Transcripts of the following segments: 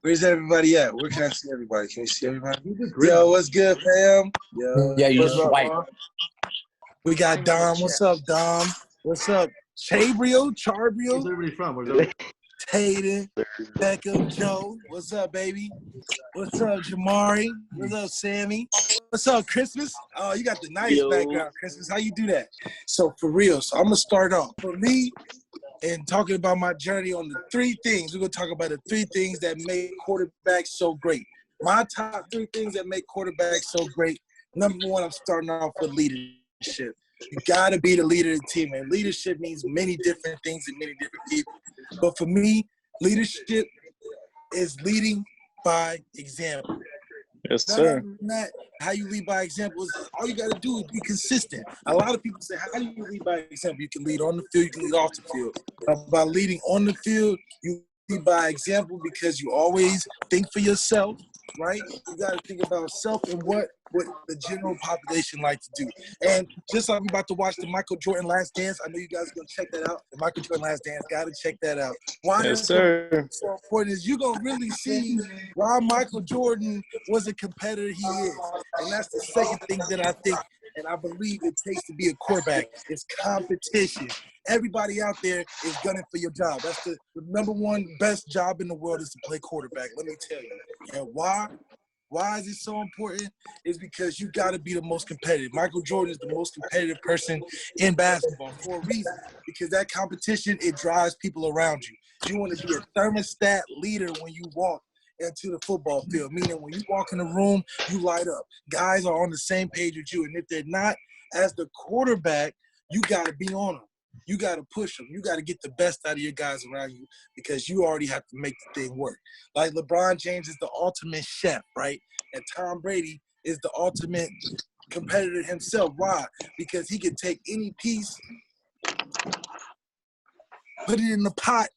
Where's everybody at? Where can I see everybody? Can you see everybody? Yo, what's good, fam? Yo, Yeah, you what's up? swipe. We got Dom. What's up, Dom? What's up? Chabrio? Charbrio? Where's everybody from? Where's everybody? Hayden, Beckham, Joe. What's up, baby? What's up, Jamari? What's up, Sammy? What's up, Christmas? Oh, you got the nice background, Christmas. How you do that? So, for real, I'm going to start off. For me, and talking about my journey on the three things, we're going to talk about the three things that make quarterbacks so great. My top three things that make quarterbacks so great. Number one, I'm starting off with leadership. You got to be the leader of the team. And leadership means many different things to many different people. But for me, leadership is leading by example. Yes, sir. That, how you lead by example is all you got to do is be consistent. A lot of people say, how do you lead by example? You can lead on the field, you can lead off the field. By leading on the field, you lead by example because you always think for yourself, right? You got to think about self and what the general population like to do. And just like we're about to watch the Michael Jordan Last Dance, I know you guys are going to check that out. The Michael Jordan Last Dance, got to check that out. Why Yes, sir. so important is you're going to really see why Michael Jordan was a competitor he is. And that's the second thing that I think and I believe it takes to be a quarterback is competition. Everybody out there is gunning for your job. That's the number one best job in the world is to play quarterback, let me tell you. And why? Why is it so important? Is because you got to be the most competitive. Michael Jordan is the most competitive person in basketball for a reason. Because that competition, it drives people around you. You want to be a thermostat leader when you walk into the football field, meaning when you walk in the room, you light up. Guys are on the same page with you. And if they're not, as the quarterback, you got to be on them. You got to push them. You got to get the best out of your guys around you because you already have to make the thing work. Like LeBron James is the ultimate chef, right? And Tom Brady is the ultimate competitor himself. Why? Because he can take any piece, put it in the pot,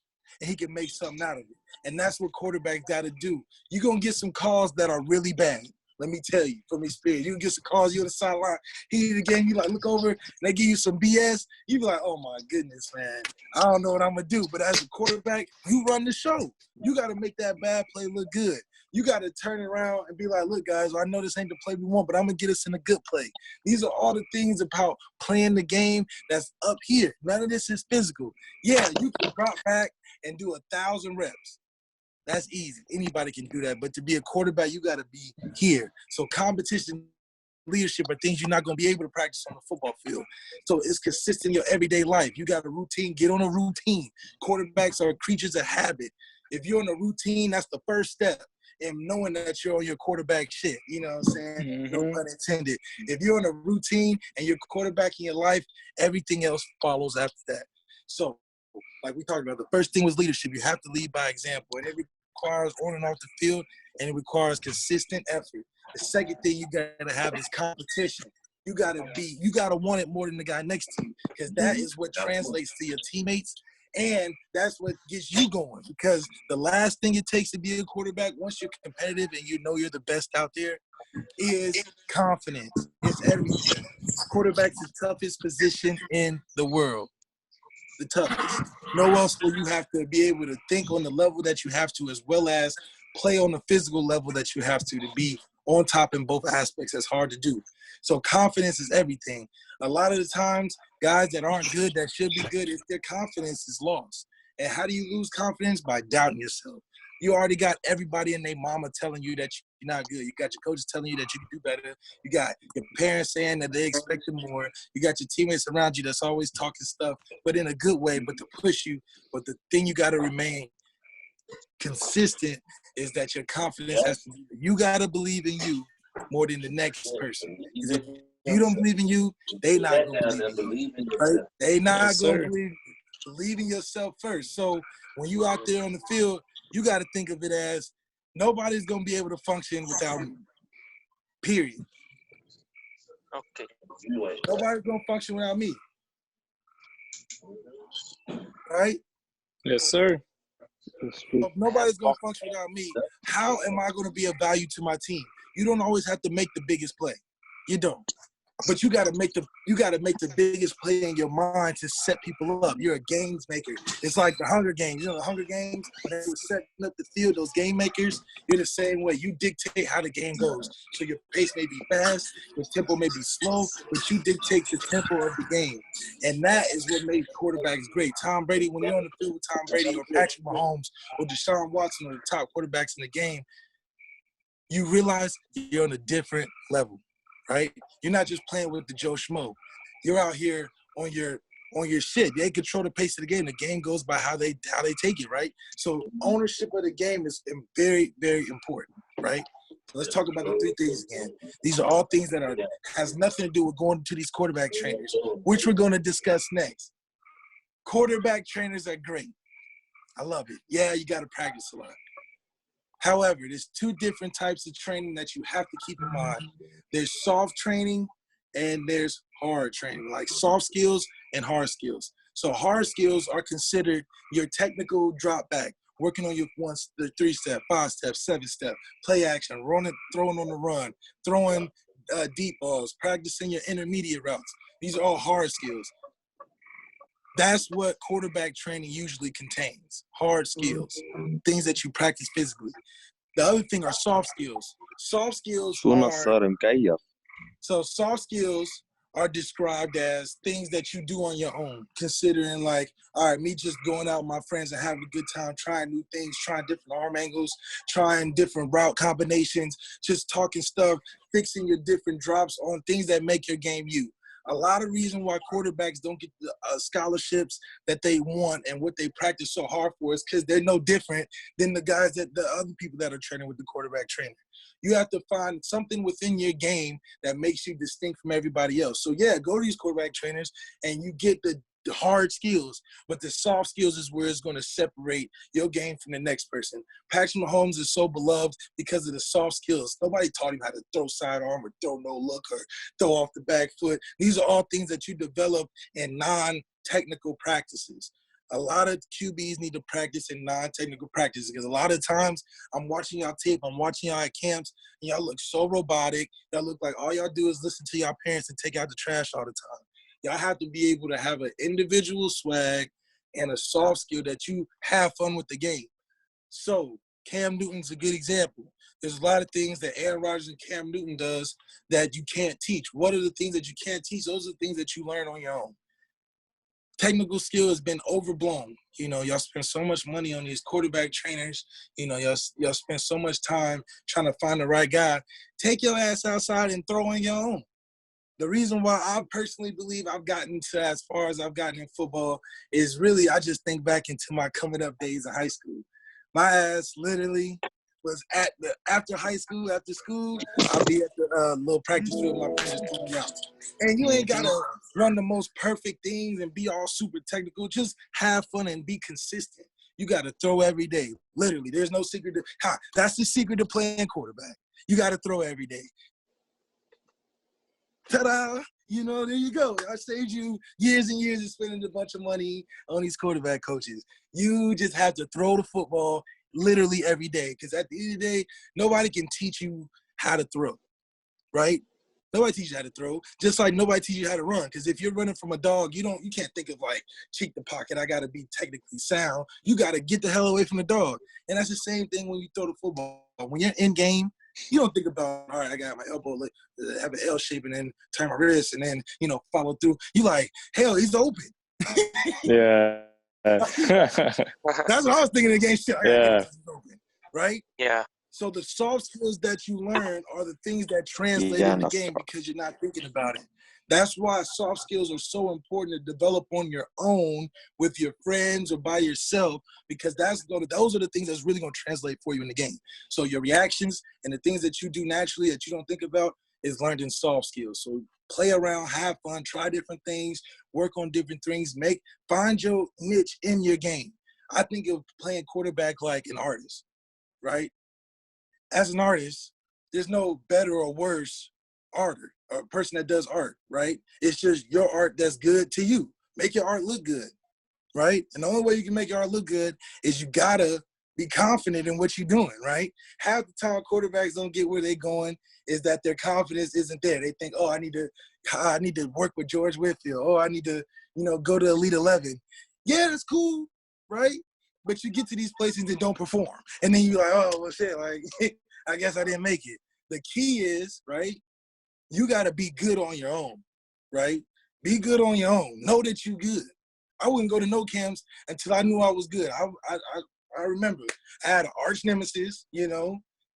and he can make something out of it. And that's what quarterbacks got to do. You're going to get some calls that are really bad. Let me tell you from experience. You can get some calls, you on the sideline, heat of the game, you like look over, and they give you some BS. You be like, oh my goodness, man. I don't know what I'm going to do. But as a quarterback, you run the show. You got to make that bad play look good. You got to turn around and be like, look, guys, I know this ain't the play we want, but I'm going to get us in a good play. These are all the things about playing the game that's up here. None of this is physical. Yeah, you can drop back and do 1,000 reps. That's easy. Anybody can do that. But to be a quarterback, you got to be here. So competition, leadership are things you're not going to be able to practice on the football field. So it's consistent in your everyday life. You got a routine. Get on a routine. Quarterbacks are creatures of habit. If you're on a routine, that's the first step in knowing that you're on your quarterback shit. You know what I'm saying? Mm-hmm. No pun intended. If you're on a routine and you're quarterbacking your life, everything else follows after that. So, like we talked about, the first thing was leadership. You have to lead by example, and it requires on and off the field, and it requires consistent effort. The second thing you got to have is competition. You got to want it more than the guy next to you, because that is what translates to your teammates, and that's what gets you going. Because the last thing it takes to be a quarterback, once you're competitive and you know you're the best out there, is confidence. It's everything. Quarterback's the toughest position in the world. The toughest. No else will you have to be able to think on the level that you have to, as well as play on the physical level that you have to be on top in both aspects. That's hard to do. So confidence is everything. A lot of the times, guys that aren't good, that should be good, if their confidence is lost. And how do you lose confidence? By doubting yourself. You already got everybody and their mama telling you that you're not good. You got your coaches telling you that you can do better. You got your parents saying that they expect more. You got your teammates around you that's always talking stuff, but in a good way, but to push you. But the thing you got to remain consistent is that your confidence has to be. You got to believe in you more than the next person. Because if you don't believe in you, they not going to believe in you. Right? They not going to believe in yourself first. So when you out there on the field, you got to think of it as nobody's going to be able to function without me, period. Okay. Nobody's going to function without me. Right? Yes, sir. If nobody's going to function without me, how am I going to be of value to my team? You don't always have to make the biggest play. You don't. But you gotta make the biggest play in your mind to set people up. You're a games maker. It's like the Hunger Games. You know the Hunger Games, when they were setting up the field, those game makers, you're the same way. You dictate how the game goes. So your pace may be fast, your tempo may be slow, but you dictate the tempo of the game. And that is what made quarterbacks great. Tom Brady, when you're on the field with Tom Brady or Patrick Mahomes or Deshaun Watson are the top quarterbacks in the game, you realize you're on a different level. Right? You're not just playing with the Joe Schmo. You're out here on your shit. They control the pace of the game. The game goes by how they take it, right? So ownership of the game is very, very important, right? So let's talk about the three things again. These are all things that has nothing to do with going to these quarterback trainers, which we're going to discuss next. Quarterback trainers are great. I love it. Yeah, you got to practice a lot. However, there's two different types of training that you have to keep in mind. There's soft training and there's hard training, like soft skills and hard skills. So hard skills are considered your technical drop back, working on your 3-step, 5-step, 7-step, play action, running, throwing on the run, throwing deep balls, practicing your intermediate routes. These are all hard skills. That's what quarterback training usually contains, hard skills, things that you practice physically. The other thing are soft skills. Soft skills are described as things that you do on your own, considering like, all right, me just going out with my friends and having a good time, trying new things, trying different arm angles, trying different route combinations, just talking stuff, fixing your different drops on things that make your game you. A lot of reason why quarterbacks don't get the scholarships that they want and what they practice so hard for is because they're no different than the other people that are training with the quarterback trainer. You have to find something within your game that makes you distinct from everybody else. So yeah, go to these quarterback trainers and you get the hard skills, but the soft skills is where it's going to separate your game from the next person. Patrick Mahomes is so beloved because of the soft skills. Nobody taught him how to throw sidearm or throw no look or throw off the back foot. These are all things that you develop in non-technical practices. A lot of QBs need to practice in non-technical practices because a lot of times I'm watching y'all tape, I'm watching y'all at camps, and y'all look so robotic. Y'all look like all y'all do is listen to y'all parents and take out the trash all the time. Y'all have to be able to have an individual swag and a soft skill that you have fun with the game. So Cam Newton's a good example. There's a lot of things that Aaron Rodgers and Cam Newton does that you can't teach. What are the things that you can't teach? Those are the things that you learn on your own. Technical skill has been overblown. You know, y'all spend so much money on these quarterback trainers. You know, y'all spend so much time trying to find the right guy. Take your ass outside and throw in your own. The reason why I personally believe I've gotten to as far as I've gotten in football is really I just think back into my coming up days in high school. My ass literally was after high school, after school, I'll be at the little practice field with my friends throwing out. And you ain't gotta run the most perfect things and be all super technical. Just have fun and be consistent. You gotta throw every day. Literally, there's no secret. That's the secret to playing quarterback. You gotta throw every day. Ta-da! You know, there you go. I saved you years and years of spending a bunch of money on these quarterback coaches. You just have to throw the football literally every day because at the end of the day, nobody can teach you how to throw, right? Nobody teaches you how to throw, just like nobody teaches you how to run. Because if you're running from a dog, you can't think of like cheek the pocket. I got to be technically sound. You got to get the hell away from the dog. And that's the same thing when you throw the football. When you're in game, you don't think about, all right, I got my elbow, have an L shape and then turn my wrist and then, follow through. You like, hell, he's open. Yeah. That's what I was thinking in the game. Shit, he's open, right? Yeah. So the soft skills that you learn are the things that translate in the game because you're not thinking about it. That's why soft skills are so important to develop on your own with your friends or by yourself because those are the things that's really going to translate for you in the game. So your reactions and the things that you do naturally that you don't think about is learned in soft skills. So play around, have fun, try different things, work on different things, find your niche in your game. I think of playing quarterback like an artist, right? As an artist, there's no better or worse artist or a person that does art, right? It's just your art that's good to you. Make your art look good, right? And the only way you can make your art look good is you gotta Be confident in what you're doing, right? Half the time quarterbacks don't get where they're going is that their confidence isn't there. They think, oh, I need to work with George Whitfield. Oh, I need to, go to Elite 11. Yeah, that's cool, right? But you get to these places that don't perform. And then you're like, oh, well, shit, like, I guess I didn't make it. The key is, right, you got to be good on your own, right? Be good on your own. Know that you're good. I wouldn't go to no camps until I knew I was good. I remember I had an arch nemesis,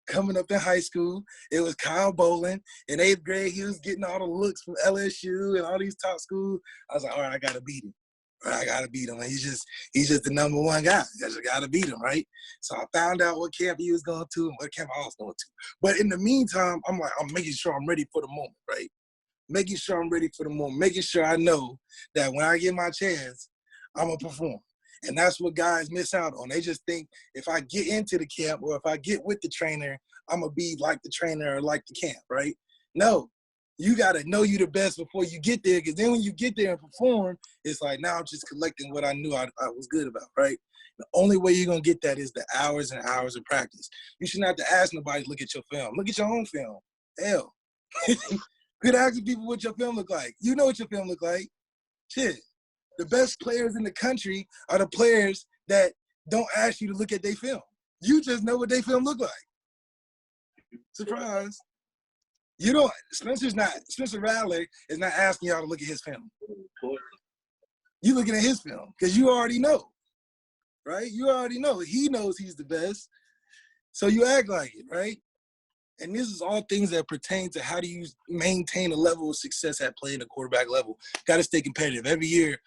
coming up in high school. It was Kyle Bolin. In 8th grade, he was getting all the looks from LSU and all these top schools. I was like, all right, I got to beat him. All right, I got to beat him. And he's just the number one guy. I just got to beat him, right? So I found out what camp he was going to and what camp I was going to. But in the meantime, I'm making sure I'm ready for the moment, right? Making sure I'm ready for the moment. Making sure I know that when I get my chance, I'm going to perform. And that's what guys miss out on. They just think if I get into the camp or if I get with the trainer, I'm going to be like the trainer or like the camp, right? No, you got to know you the best before you get there, because then when you get there and perform, it's like now I'm just collecting what I knew I was good about, right? The only way you're going to get that is the hours and hours of practice. You shouldn't have to ask nobody to look at your film. Look at your own film. Hell. Quit asking people what your film look like. You know what your film look like. Shit. The best players in the country are the players that don't ask you to look at their film. You just know what their film look like. Surprise. You don't, Spencer Rattler is not asking y'all to look at his film. You looking at his film because you already know, right? You already know. He knows he's the best. So you act like it, right? And this is all things that pertain to how do you maintain a level of success at playing the quarterback level. Got to stay competitive. Every year,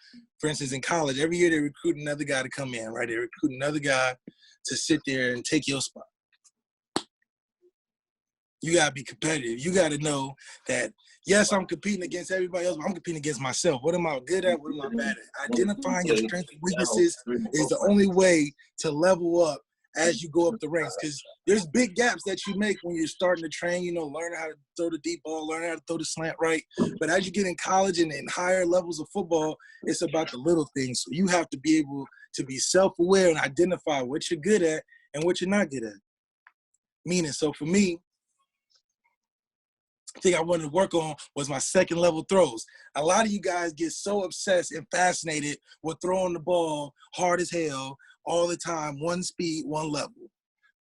for instance, in college, every year they recruit another guy to come in, right? They recruit another guy to sit there and take your spot. You got to be competitive. You got to know that, yes, I'm competing against everybody else, but I'm competing against myself. What am I good at? What am I bad at? Identifying your strengths and weaknesses is the only way to level up as you go up the ranks, because there's big gaps that you make when you're starting to train, learn how to throw the deep ball, learn how to throw the slant right. But as you get in college and in higher levels of football, it's about the little things. So you have to be able to be self-aware and identify what you're good at and what you're not good at. Meaning, so for me, the thing I wanted to work on was my second level throws. A lot of you guys get so obsessed and fascinated with throwing the ball hard as hell all the time, one speed, one level.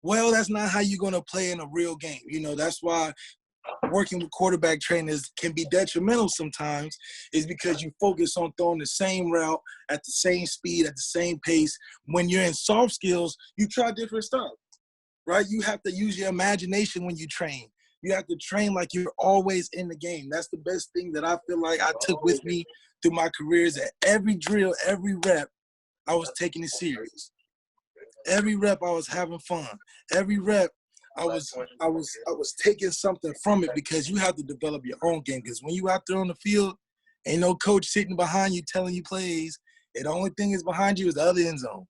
Well, that's not how you're going to play in a real game. That's why working with quarterback trainers can be detrimental sometimes, is because you focus on throwing the same route at the same speed, at the same pace. When you're in soft skills, you try different stuff, right? You have to use your imagination when you train. You have to train like you're always in the game. That's the best thing that I feel like I took with me through my career, is that every drill, every rep, I was taking it serious. Every rep, I was having fun. Every rep, I was taking something from it, because you have to develop your own game. Because when you out there on the field, ain't no coach sitting behind you telling you plays. And the only thing is behind you is the other end zone.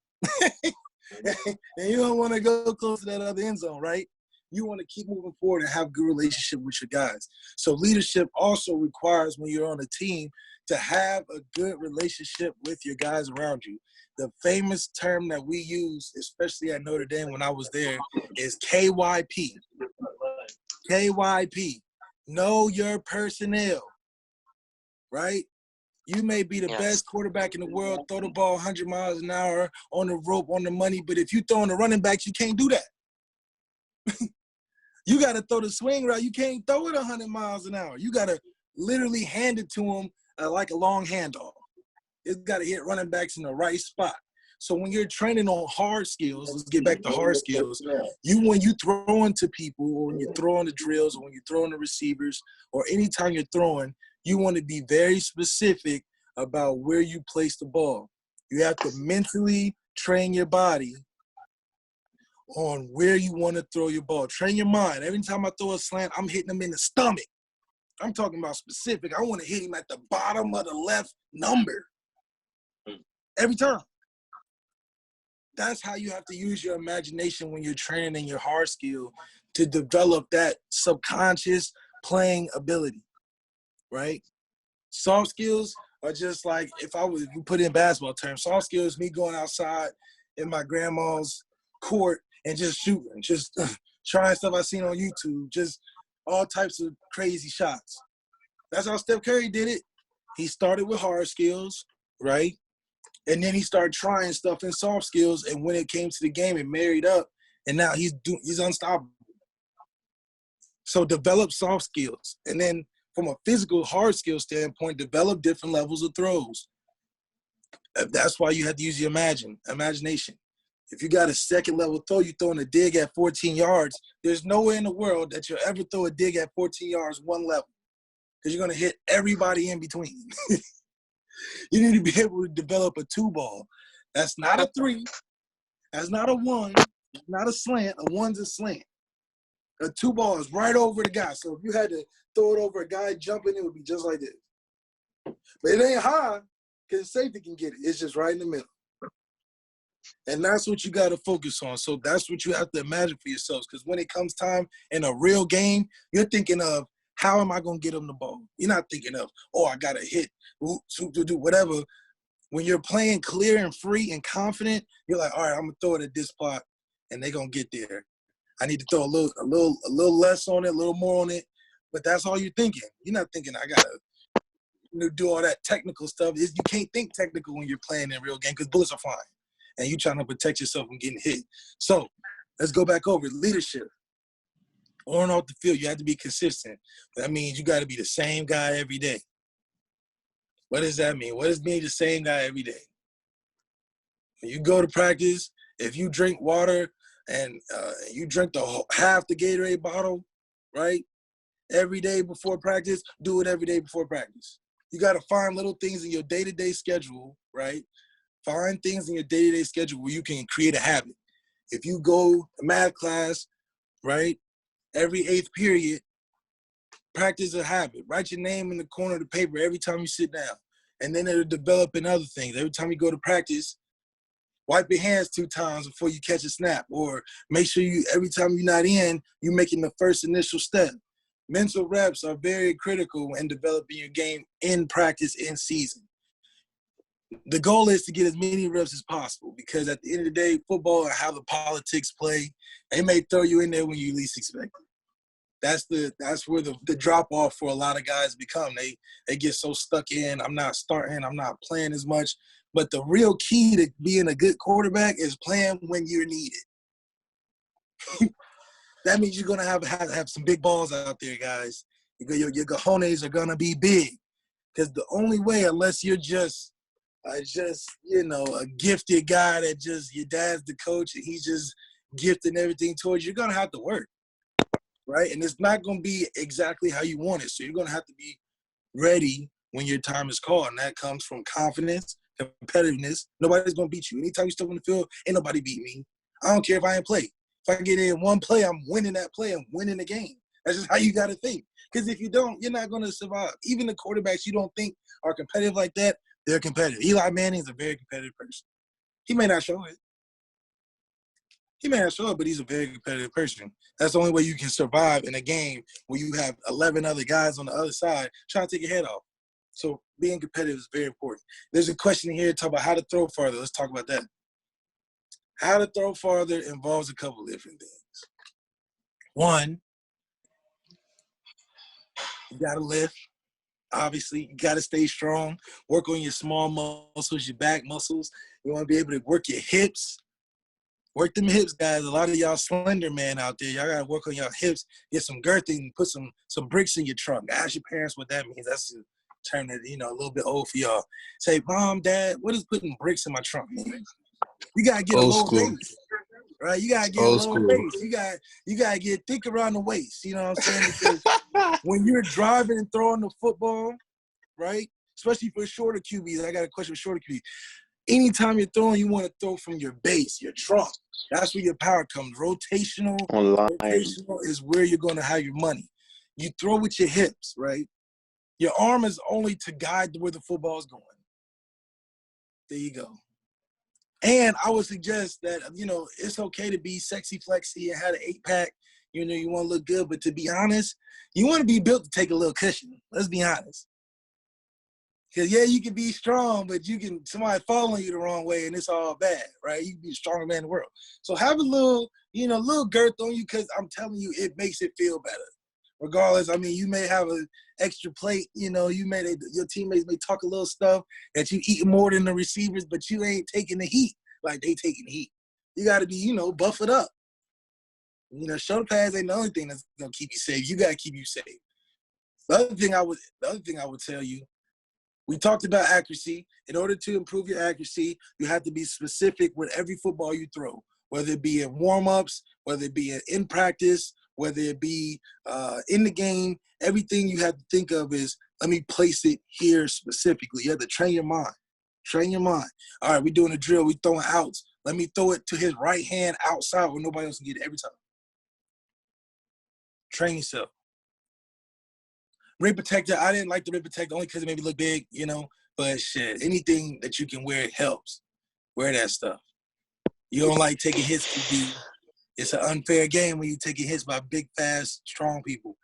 And you don't want to go close to that other end zone, right? You want to keep moving forward and have a good relationship with your guys. So leadership also requires, when you're on a team, to have a good relationship with your guys around you. The famous term that we use, especially at Notre Dame when I was there, is KYP. KYP. Know your personnel, right? You may be the best quarterback in the world, throw the ball 100 miles an hour on the rope, on the money, but if you throwing the running backs, you can't do that. You got to throw the swing route. You can't throw it 100 miles an hour. You got to literally hand it to them like a long handoff. It's got to hit running backs in the right spot. So when you're training on hard skills, let's get back to hard skills, when you throw into people, or when you're throwing the drills, or when you're throwing the receivers, or anytime you're throwing, you want to be very specific about where you place the ball. You have to mentally train your body on where you want to throw your ball. Train your mind. Every time I throw a slant, I'm hitting them in the stomach. I'm talking about specific. I want to hit him at the bottom of the left number. Every time. That's how you have to use your imagination when you're training your hard skill, to develop that subconscious playing ability, right? Soft skills are just like, if we put in basketball terms, soft skills, me going outside in my grandma's court and just shooting, just trying stuff I seen on YouTube, just all types of crazy shots. That's how Steph Curry did it. He started with hard skills, right? And then he started trying stuff in soft skills, and when it came to the game, it married up, and now he's unstoppable. So develop soft skills, and then from a physical hard skill standpoint, develop different levels of throws. That's why you have to use your imagination. If you got a second level throw, you're throwing a dig at 14 yards, there's nowhere in the world that you'll ever throw a dig at 14 yards one level, because you're going to hit everybody in between. You need to be able to develop a 2-ball. That's not a 3. That's not a 1. It's not a slant. A 1's a slant. A 2-ball is right over the guy. So if you had to throw it over a guy jumping, it would be just like this. But it ain't high because the safety can get it. It's just right in the middle. And that's what you got to focus on. So that's what you have to imagine for yourselves, because when it comes time in a real game, you're thinking of, how am I going to get them the ball? You're not thinking of, oh, I got to hit, to do whatever. When you're playing clear and free and confident, you're like, all right, I'm going to throw it at this spot, and they're going to get there. I need to throw a little less on it, a little more on it. But that's all you're thinking. You're not thinking, I got to do all that technical stuff. You can't think technical when you're playing in a real game because bullets are flying, and you're trying to protect yourself from getting hit. So let's go back over leadership. On and off the field, you have to be consistent. That means you got to be the same guy every day. What does that mean? What does being the same guy every day? When you go to practice, if you drink water and you drink half the Gatorade bottle, right, every day before practice, do it every day before practice. You got to find little things in your day-to-day schedule, right? Find things in your day-to-day schedule where you can create a habit. If you go to math class, right, every 8th period, practice a habit. Write your name in the corner of the paper every time you sit down. And then it'll develop in other things. Every time you go to practice, wipe your hands 2 times before you catch a snap. Or make sure every time you're not in, you're making the first initial step. Mental reps are very critical in developing your game in practice, in season. The goal is to get as many reps as possible, because at the end of the day, football and how the politics play, they may throw you in there when you least expect it. That's where the drop-off for a lot of guys become. They get so stuck in, I'm not starting, I'm not playing as much. But the real key to being a good quarterback is playing when you're needed. That means you're going to have some big balls out there, guys. Your cojones are going to be big. Because the only way, unless you're just a gifted guy that just, your dad's the coach and he's just gifting everything towards you, you're going to have to work, right? And it's not going to be exactly how you want it. So you're going to have to be ready when your time is called. And that comes from confidence, competitiveness. Nobody's going to beat you. Anytime you step on the field, ain't nobody beat me. I don't care if I ain't play. If I get in one play, I'm winning that play. I'm winning the game. That's just how you got to think. Because if you don't, you're not going to survive. Even the quarterbacks you don't think are competitive like that, they're competitive. Eli Manning's a very competitive person. He may not show it. But he's a very competitive person. That's the only way you can survive in a game where you have 11 other guys on the other side trying to take your head off. So being competitive is very important. There's a question here talking about how to throw farther. Let's talk about that. How to throw farther involves a couple of different things. One, you got to lift. Obviously, you got to stay strong. Work on your small muscles, your back muscles. You want to be able to work your hips. Work them hips, guys. A lot of y'all slender man out there, y'all got to work on your hips, get some girthing, put some bricks in your trunk. Ask your parents what that means. That's a term that, a little bit old for y'all. Say, Mom, Dad, what does putting bricks in my trunk mean? You got to get a lower base, right? You got to get a lower base. You got to get thick around the waist, you know what I'm saying? Because when you're driving and throwing the football, right, especially for shorter QBs, I got a question for shorter QBs. Anytime you're throwing, you want to throw from your base, your trunk. That's where your power comes. Rotational is where you're going to have your money. You throw with your hips, right? Your arm is only to guide where the football is going. There you go. And I would suggest that, it's okay to be sexy, flexy, and have an 8-pack. You want to look good. But to be honest, you want to be built to take a little cushion. Let's be honest. Because, yeah, you can be strong, but somebody following you the wrong way, and it's all bad, right? You can be the strongest man in the world. So have a little girth on you, because I'm telling you, it makes it feel better. Regardless, I mean, you may have an extra plate, your teammates may talk a little stuff that you eat more than the receivers, but you ain't taking the heat like they taking the heat. You got to be, buff it up. Shoulder pads ain't the only thing that's going to keep you safe. You got to keep you safe. The other thing I would tell you, we talked about accuracy. In order to improve your accuracy, you have to be specific with every football you throw, whether it be in warm-ups, whether it be in practice, whether it be in the game. Everything you have to think of is, let me place it here specifically. You have to train your mind. Train your mind. All right, we're doing a drill. We're throwing outs. Let me throw it to his right hand outside where nobody else can get it every time. Train yourself. Rim protector, I didn't like the rim protector only because it made me look big, But shit, anything that you can wear helps. Wear that stuff. You don't like taking hits, QB. It's an unfair game when you're taking hits by big, fast, strong people.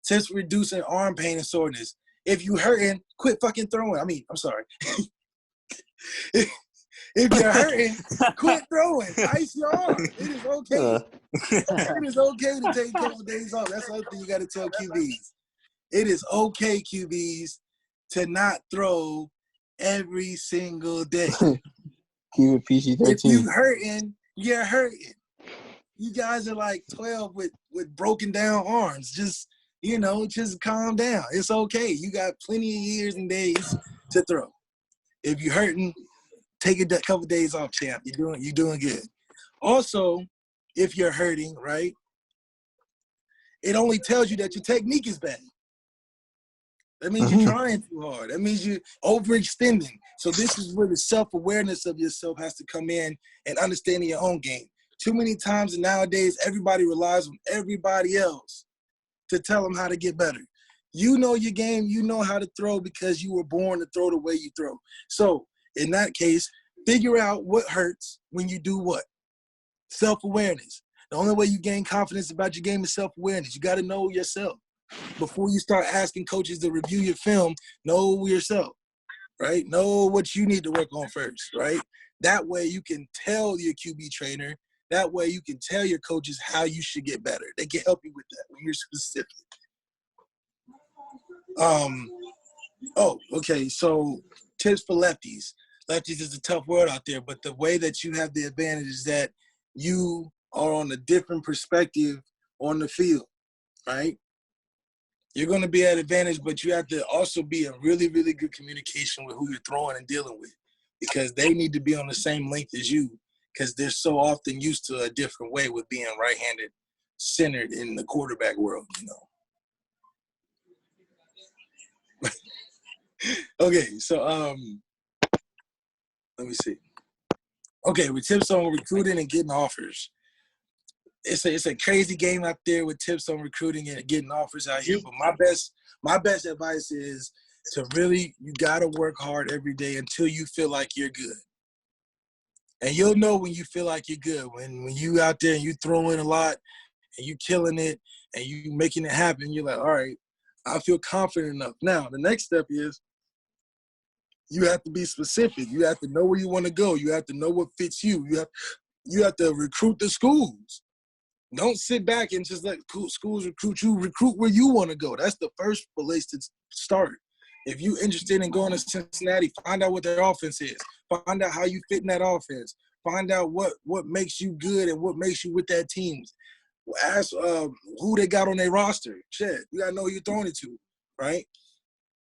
Tips for reducing arm pain and soreness. If you hurting, quit fucking throwing. I'm sorry. If you're hurting, quit throwing. Ice your arm. It is okay. It is okay to take a couple of days off. That's the other thing you got to tell QBs. It is okay, QBs, to not throw every single day. Keep it PG-13. If you hurting, you're hurting. You guys are like 12 with broken down arms. Just calm down. It's okay. You got plenty of years and days to throw. If you're hurting, take a couple of days off, champ. You're doing good. Also, if you're hurting, right, it only tells you that your technique is bad. That means you're trying too hard. That means you're overextending. So this is where the self-awareness of yourself has to come in and understanding your own game. Too many times nowadays, everybody relies on everybody else to tell them how to get better. You know your game. You know how to throw because you were born to throw the way you throw. So in that case, figure out what hurts when you do what. Self-awareness. The only way you gain confidence about your game is self-awareness. You got to know yourself. Before you start asking coaches to review your film, know yourself, right? Know what you need to work on first, right? That way you can tell your QB trainer. That way you can tell your coaches how you should get better. They can help you with that when you're specific. Okay. So tips for lefties. Lefties is a tough word out there, but the way that you have the advantage is that you are on a different perspective on the field, right? You're going to be at advantage, but you have to also be in really, really good communication with who you're throwing and dealing with, because they need to be on the same length as you, because they're so often used to a different way with being right-handed centered in the quarterback world, Okay, so let me see. Okay, with tips on recruiting and getting offers. It's a crazy game out there with tips on recruiting and getting offers out here. But my best advice is to really, you gotta work hard every day until you feel like you're good. And you'll know when you feel like you're good. When you out there and you throwing a lot and you killing it and you making it happen, you're like, all right, I feel confident enough. Now, the next step is you have to be specific. You have to know where you want to go. You have to know what fits you. You have to recruit the schools. Don't sit back and just let schools recruit you. Recruit where you want to go. That's the first place to start. If you're interested in going to Cincinnati, find out what their offense is. Find out how you fit in that offense. Find out what makes you good and what makes you with that team. Ask who they got on their roster. Shit, you got to know who you're throwing it to, right?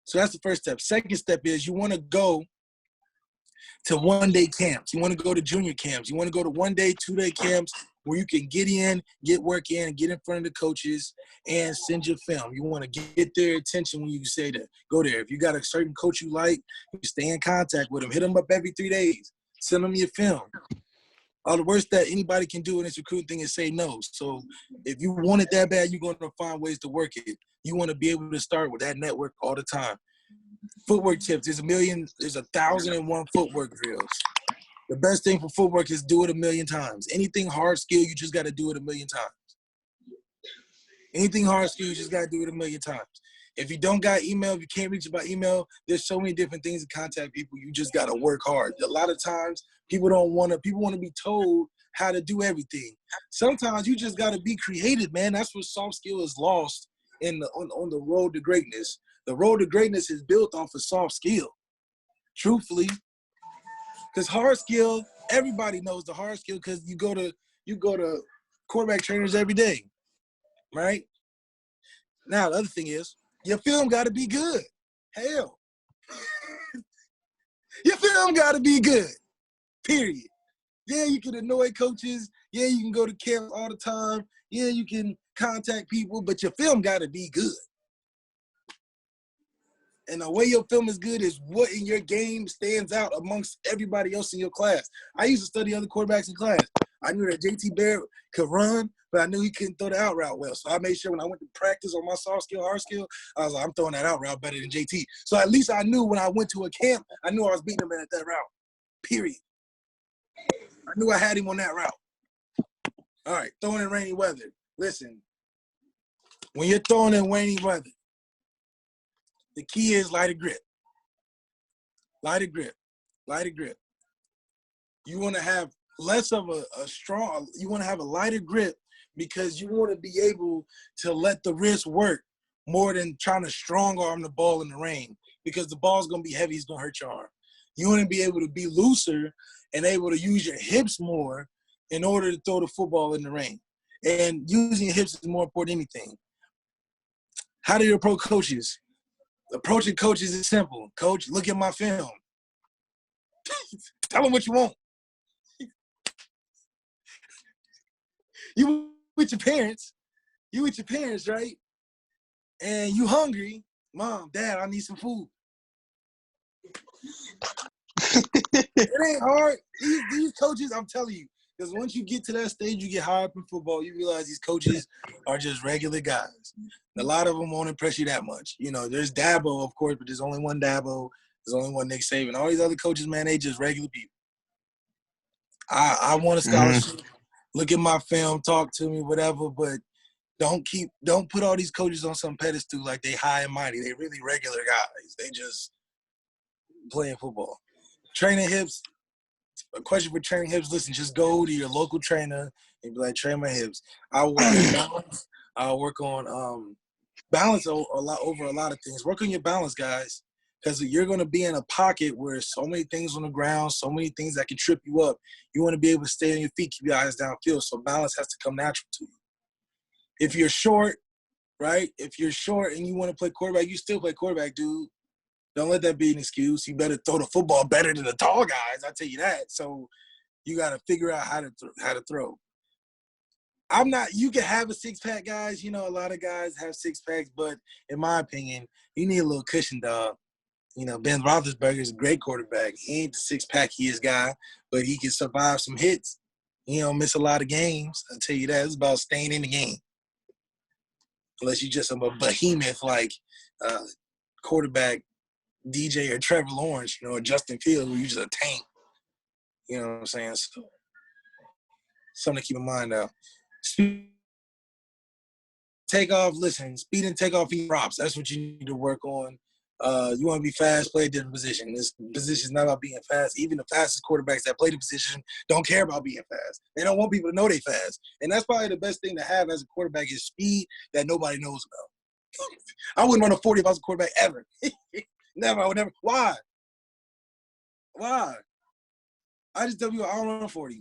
So that's the first step. Second step is you want to go to one-day camps. You want to go to junior camps. You want to go to one-day, two-day camps where you can get in, get work in, get in front of the coaches, and send your film. You want to get their attention when you say that. Go there. If you got a certain coach you like, you stay in contact with them. Hit them up every 3 days. Send them your film. All the worst that anybody can do in this recruiting thing is say no. So if you want it that bad, you're going to find ways to work it. You want to be able to start with that network all the time. Footwork tips. There's 1,001 footwork drills. The best thing for footwork is do it 1,000,000 times. Anything hard skill, you just got to do it 1,000,000 times. Anything hard skill, you just got to do it 1,000,000 times. If you don't got email, if you can't reach it by email, there's so many different things to contact people. You just got to work hard. A lot of times people want to be told how to do everything. Sometimes you just got to be creative, man. That's what soft skill is lost on the road to greatness. The road to greatness is built off of soft skill, truthfully. Because hard skill, everybody knows the hard skill because you go to quarterback trainers every day, right? Now, the other thing is, your film got to be good. Hell. Your film got to be good, period. Yeah, you can annoy coaches. Yeah, you can go to camp all the time. Yeah, you can contact people, but your film got to be good. And the way your film is good is what in your game stands out amongst everybody else in your class. I used to study other quarterbacks in class. I knew that JT Barrett could run, but I knew he couldn't throw the out route well. So I made sure when I went to practice on my soft skill, hard skill, I was like, I'm throwing that out route better than JT. So at least I knew when I went to a camp, I knew I was beating him at that route, period. I knew I had him on that route. All right, throwing in rainy weather. Listen, when you're throwing in rainy weather, the key is lighter grip. Lighter grip. Lighter grip. You want to have less of you want to have a lighter grip because you want to be able to let the wrist work more than trying to strong arm the ball in the rain because the ball's going to be heavy, it's going to hurt your arm. You want to be able to be looser and able to use your hips more in order to throw the football in the rain. And using your hips is more important than anything. How do you approach coaches? Approaching coaches is simple. Coach, look at my film. Tell them what you want. You with your parents, right? And you hungry. Mom, Dad, I need some food. It ain't hard. These coaches, I'm telling you, because once you get to that stage, you get high up in football, you realize these coaches are just regular guys. A lot of them won't impress you that much. You know, there's Dabo, of course, but there's only one Dabo. There's only one Nick Saban. All these other coaches, man, they just regular people. I want a scholarship. Look at my film, talk to me, whatever, but don't put all these coaches on some pedestal like they high and mighty. They really regular guys. They just playing football. Training hips, a question for training hips, listen, just go to your local trainer and be like, train my hips. I'll work on balance. I'll work on balance over a lot of things. Work on your balance, guys, because you're going to be in a pocket where so many things on the ground, so many things that can trip you up. You want to be able to stay on your feet, keep your eyes downfield, so balance has to come natural to you. If you're short, right, if you're short and you want to play quarterback, you still play quarterback, dude. Don't let that be an excuse. You better throw the football better than the tall guys, I tell you that. So you got to figure out how to throw. You can have a six-pack, guys. You know, a lot of guys have six-packs, but in my opinion, you need a little cushion, dog. You know, Ben Roethlisberger is a great quarterback. He ain't the six-pack-iest guy, but he can survive some hits. He don't miss a lot of games. I tell you that. It's about staying in the game. Unless you just a behemoth like quarterback DJ or Trevor Lawrence, you know, or Justin Fields, where you just a tank. You know what I'm saying? So, something to keep in mind now. Speed and takeoff props. That's what you need to work on. You want to be fast, play a different position. This position is not about being fast. Even the fastest quarterbacks that play the position don't care about being fast. They don't want people to know they fast. And that's probably the best thing to have as a quarterback is speed that nobody knows about. I wouldn't run a 40 if I was a quarterback ever. Never. I would never. Why? I just tell people I don't run a 40.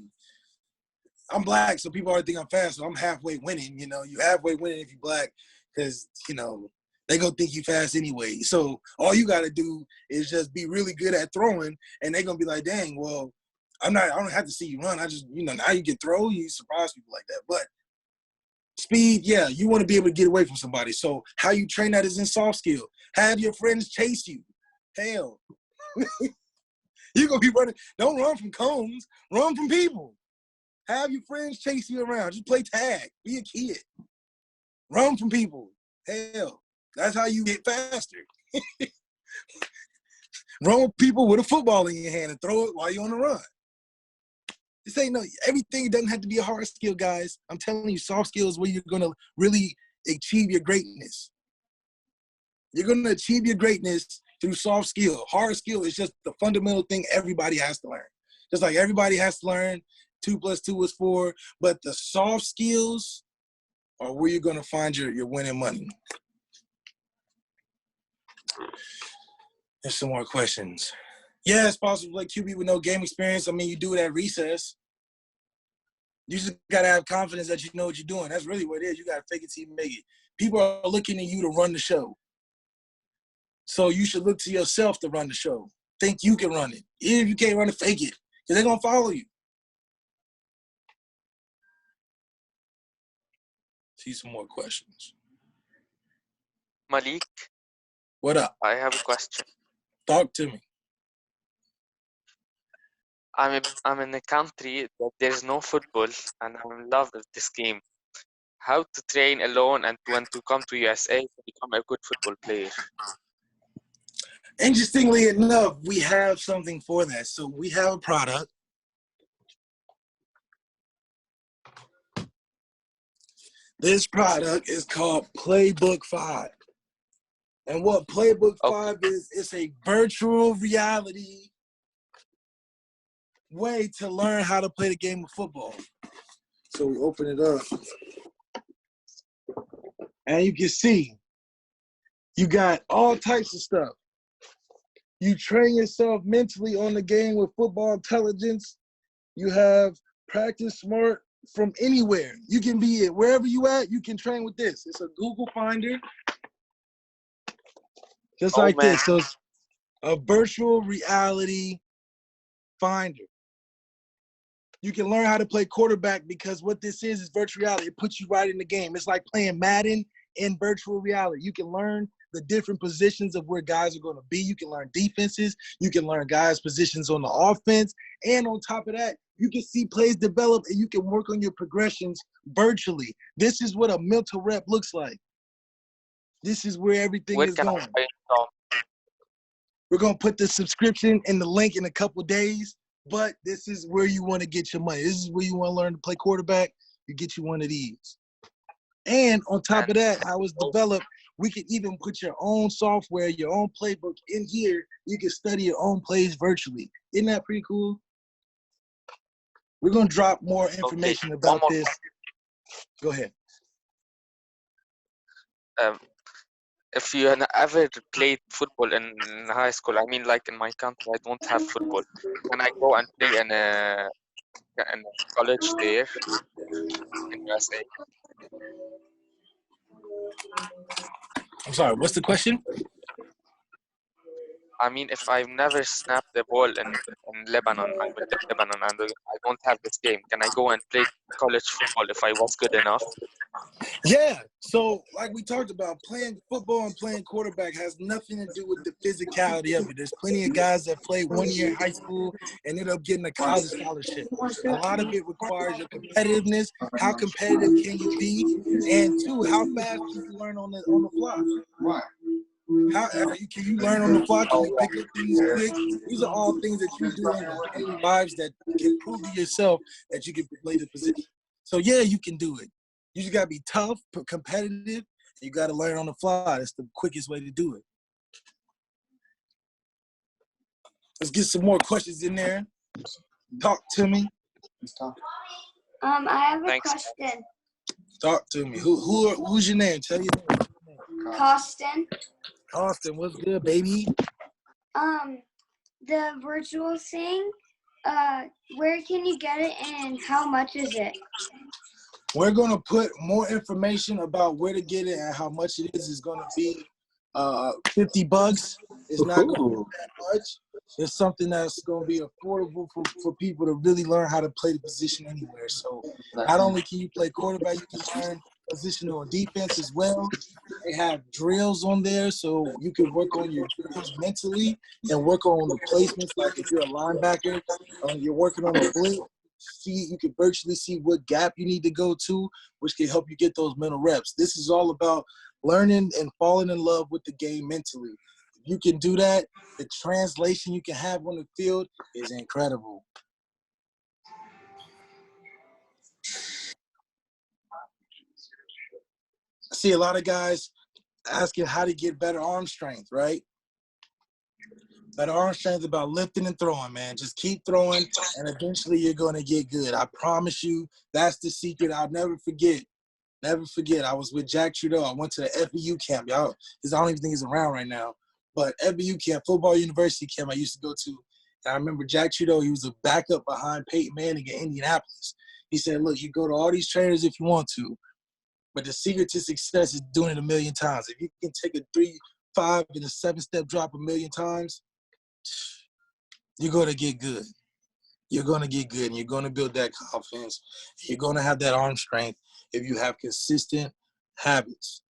I'm black, so people already think I'm fast, so I'm halfway winning. You know, you halfway winning if you're black because, you know, they gonna think you fast anyway. So all you gotta do is just be really good at throwing, and they're gonna be like, dang, well, I don't have to see you run. I just, you know, now you can throw, you surprise people like that. But speed, yeah, you want to be able to get away from somebody. So how you train that is in soft skill. Have your friends chase you. Hell. You're gonna be running. Don't run from cones, run from people. Have your friends chase you around. Just play tag. Be a kid. Run from people. Hell. That's how you get faster. Run with people with a football in your hand and throw it while you're on the run. This ain't everything doesn't have to be a hard skill, guys. I'm telling you, soft skills where you're going to really achieve your greatness. You're going to achieve your greatness through soft skill. Hard skill is just the fundamental thing everybody has to learn. Just like everybody has to learn 2 + 2 is 4, but the soft skills are where you're going to find your winning money. There's some more questions. Yeah, it's possible to play QB with no game experience. I mean, you do it at recess. You just got to have confidence that you know what you're doing. That's really what it is. You got to fake it till you make it. People are looking at you to run the show. So you should look to yourself to run the show. Think you can run it. Even if you can't run it, fake it. Because they're going to follow you. See some more questions. Malik, What up? I have a question. Talk to me. I'm in a country that there's no football, and I'm in love with this game. How to train alone and when to come to USA to become a good football player? Interestingly enough, we have something for that. So we have a product. This product is called Playbook 5. And what Playbook 5 is, it's a virtual reality way to learn how to play the game of football. So we open it up. And you can see, you got all types of stuff. You train yourself mentally on the game with football intelligence. You have practice smart from anywhere. You can be wherever you at, you can train with this. It's a Google Finder. Just like this. So it's a virtual reality finder. You can learn how to play quarterback because what this is virtual reality. It puts you right in the game. It's like playing Madden in virtual reality. You can learn the different positions of where guys are going to be. You can learn defenses. You can learn guys' positions on the offense. And on top of that, you can see plays develop and you can work on your progressions virtually. This is what a mental rep looks like. This is where everything is going. We're going to put the subscription and the link in a couple days, but this is where you want to get your money. This is where you want to learn to play quarterback. You get you one of these. And on top of that, how it's developed, we can even put your own software, your own playbook in here. You can study your own plays virtually. Isn't that pretty cool? We're going to drop more information about this. Go ahead. If you ever played football in high school, I mean, like in my country, I don't have football. Can I go and play in a college there in USA? I'm sorry, what's the question? I mean, if I've never snapped the ball in Lebanon, I'm in Lebanon, and I don't have this game, can I go and play college football if I was good enough? Yeah. So, like we talked about, playing football and playing quarterback has nothing to do with the physicality of it. There's plenty of guys that play 1 year in high school and end up getting a college scholarship. A lot of it requires your competitiveness. How competitive can you be? And two, how fast can you learn on the fly? How can you learn on the fly? Can you pick up things quick? These are all things that you do in your daily lives that can prove to yourself that you can play the position. So yeah, you can do it. You just gotta be tough, competitive. You gotta learn on the fly. That's the quickest way to do it. Let's get some more questions in there. Talk to me. I have a question. Talk to me. Who's your name? Tell your name. Costin. Austin, what's good, baby? The virtual thing, where can you get it and how much is it? We're gonna put more information about where to get it and how much it is gonna be. $50. It's not gonna be that much. It's something that's gonna be affordable for people to really learn how to play the position anywhere. So not only can you play quarterback, you can learn positional on defense as well. They have drills on there, so you can work on your drills mentally and work on the placements. Like if you're a linebacker, you're working on the blitz. You can virtually see what gap you need to go to, which can help you get those mental reps. This is all about learning and falling in love with the game mentally. If you can do that, the translation you can have on the field is incredible. I see a lot of guys asking how to get better arm strength, right? Better arm strength is about lifting and throwing, man. Just keep throwing, and eventually you're going to get good. I promise you, that's the secret. I'll never forget. Never forget. I was with Jack Trudeau. I went to the FBU camp, y'all. Because I don't even think he's around right now. But FBU camp, football university camp I used to go to. And I remember Jack Trudeau, he was a backup behind Peyton Manning in Indianapolis. He said, look, you go to all these trainers if you want to, but the secret to success is doing it a million times. If you can take a 3, 5, and a 7-step drop a million times, you're going to get good. You're going to get good, and you're going to build that confidence. You're going to have that arm strength if you have consistent habits.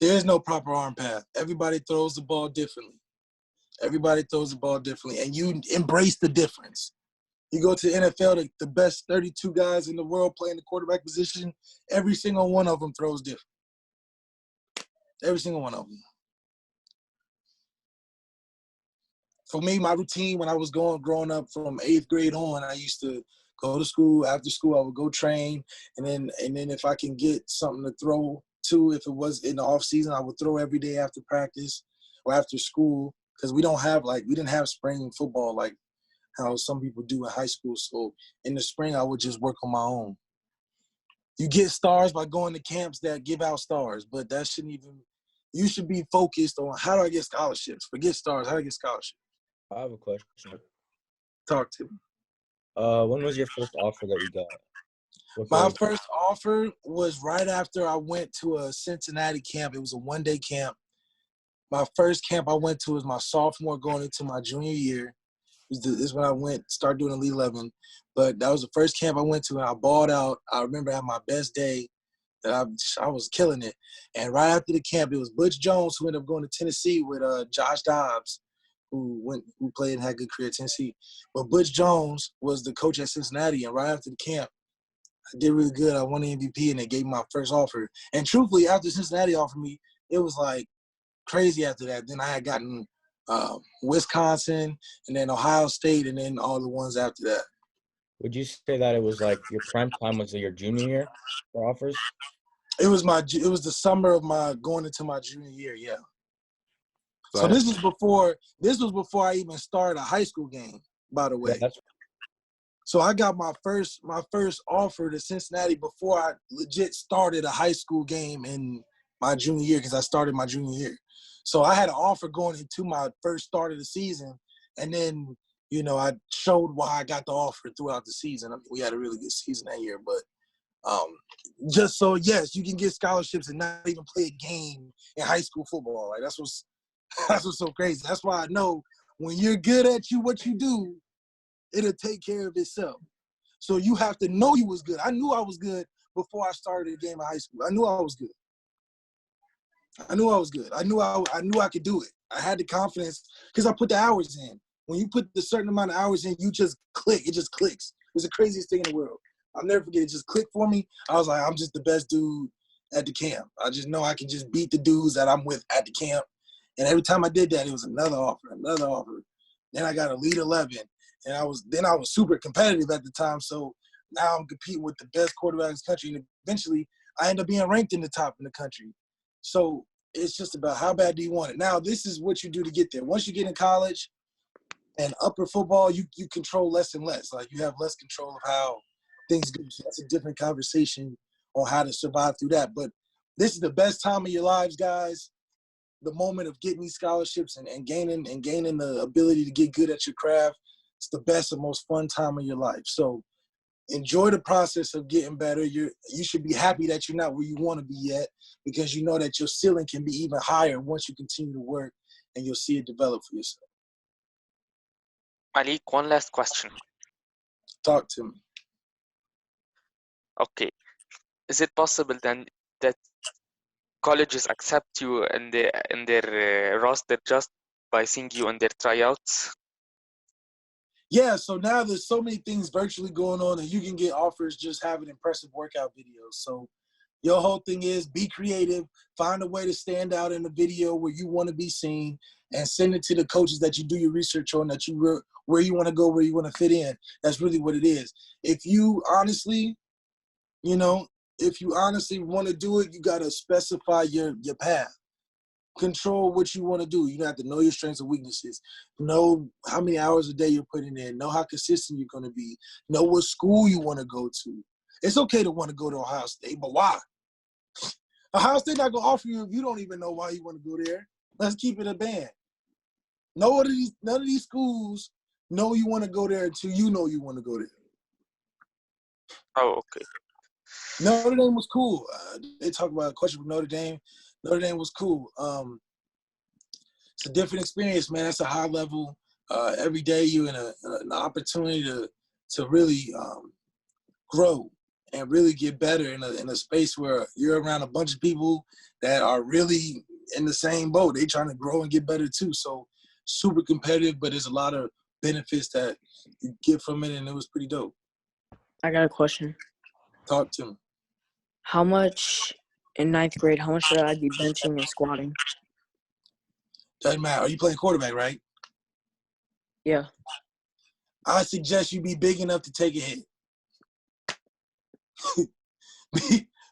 There is no proper arm path. Everybody throws the ball differently. Everybody throws the ball differently, and you embrace the difference. You go to the NFL, the best 32 guys in the world playing the quarterback position, every single one of them throws different. Every single one of them. For me, my routine when I was growing up from 8th grade on, I used to go to school. After school, I would go train, and then if I can get something to throw to, if it was in the off season, I would throw every day after practice or after school, because we didn't have spring football like how some people do in high school. So in the spring, I would just work on my own. You get stars by going to camps that give out stars, but that shouldn't even. You should be focused on how do I get scholarships. Forget stars. How do I get scholarships? I have a question. Talk to me. When was your first offer that you got? My first offer was right after I went to a Cincinnati camp. It was a 1-day camp. My first camp I went to was my sophomore going into my junior year. This is when I started doing Elite 11. But that was the first camp I went to, and I balled out. I remember having my best day. That I was killing it. And right after the camp, it was Butch Jones who ended up going to Tennessee with Josh Dobbs, who played and had a good career at Tennessee. But Butch Jones was the coach at Cincinnati, and right after the camp, I did really good. I won the MVP, and they gave me my first offer. And truthfully, after Cincinnati offered me, it was like crazy after that. Then I had gotten Wisconsin, and then Ohio State, and then all the ones after that. Would you say that it was like your prime time was your junior year for offers? It was the summer of my going into my junior year, yeah. So this was before I even started a high school game, by the way. Yeah, so I got my first offer to Cincinnati before I legit started a high school game in my junior year, because I started my junior year. So I had an offer going into my first start of the season, and then, I showed why I got the offer throughout the season. I mean, we had a really good season that year, but just so, yes, you can get scholarships and not even play a game in high school football. Like, that's what's so crazy. That's why I know when you're good at what you do, it'll take care of itself. So you have to know you was good. I knew I was good before I started a game in high school. I knew I was good. I knew I could do it. I had the confidence because I put the hours in. When you put the certain amount of hours in, you just click. It just clicks. It's the craziest thing in the world. I'll never forget it. Just clicked for me. I was like, I'm just the best dude at the camp. I just know I can just beat the dudes that I'm with at the camp. And every time I did that, it was another offer. Then I got Elite 11. And I was super competitive at the time. So now I'm competing with the best quarterbacks in the country. And eventually I end up being ranked in the top in the country. So it's just about how bad do you want it. Now, this is what you do to get there. Once you get in college and upper football, you control less and less. Like, you have less control of how things go. So that's a different conversation on how to survive through that. But this is the best time of your lives, guys. The moment of getting these scholarships and gaining the ability to get good at your craft. It's the best and most fun time of your life. So enjoy the process of getting better. You should be happy that you're not where you want to be yet, because you know that your ceiling can be even higher once you continue to work, and you'll see it develop for yourself. Malik, one last question. Talk to me. Okay. Is it possible then that colleges accept you in their roster just by seeing you in their tryouts? Yeah, so now there's so many things virtually going on, and you can get offers just having impressive workout videos. So your whole thing is be creative, find a way to stand out in the video where you want to be seen, and send it to the coaches that you do your research on, that you where you want to go, where you want to fit in. That's really what it is. If you honestly, if you honestly want to do it, you got to specify your path. Control what you want to do. You have to know your strengths and weaknesses. Know how many hours a day you're putting in. Know how consistent you're going to be. Know what school you want to go to. It's okay to want to go to Ohio State, but why? Ohio State not going to offer you if you don't even know why you want to go there. Let's keep it a band. None of these schools know you want to go there until you know you want to go there. Oh, okay. Notre Dame was cool. They talk about a question with Notre Dame. Notre Dame was cool. It's a different experience, man. That's a high level. Every day you're in an opportunity to really grow and really get better in a space where you're around a bunch of people that are really in the same boat. They trying to grow and get better too. So super competitive, but there's a lot of benefits that you get from it, and it was pretty dope. I got a question. Talk to me. How much in ninth grade, how much should I be benching and squatting? Doesn't matter. Are you playing quarterback, right? Yeah. I suggest you be big enough to take a hit.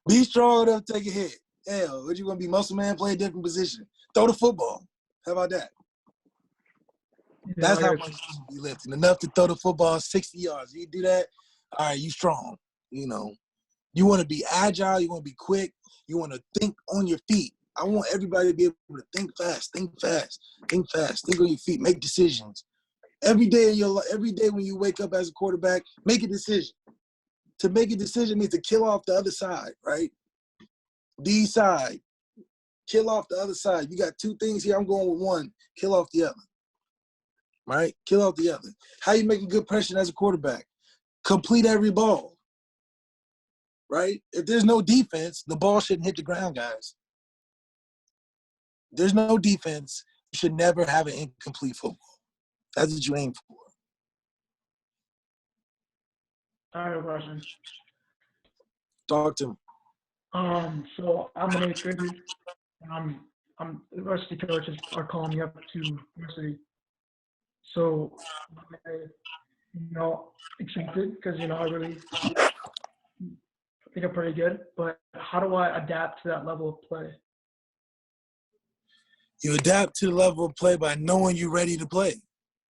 be strong enough to take a hit. Hell, what you gonna be, muscle man, play a different position? Throw the football. How about that? That's how much you be lifting. Enough to throw the football 60 yards. You do that, all right, you strong. You know, you want to be agile. You want to be quick. You want to think on your feet. I want everybody to be able to think fast, think on your feet, make decisions. Every day in your life, every day when you wake up as a quarterback, make a decision. To make a decision means to kill off the other side, right? D side, kill off the other side. You got two things here. I'm going with one. Kill off the other, right? Kill off the other. How you make a good pressure as a quarterback? Complete every ball, right? If there's no defense, the ball shouldn't hit the ground, guys. There's no defense. You should never have an incomplete football. That's what you aim for. I have a question. Talk to me. So I'm an eighth grader. And I'm the varsity coaches are calling me up to varsity. So I, accepted because I really think I'm pretty good. But how do I adapt to that level of play? You adapt to the level of play by knowing you're ready to play.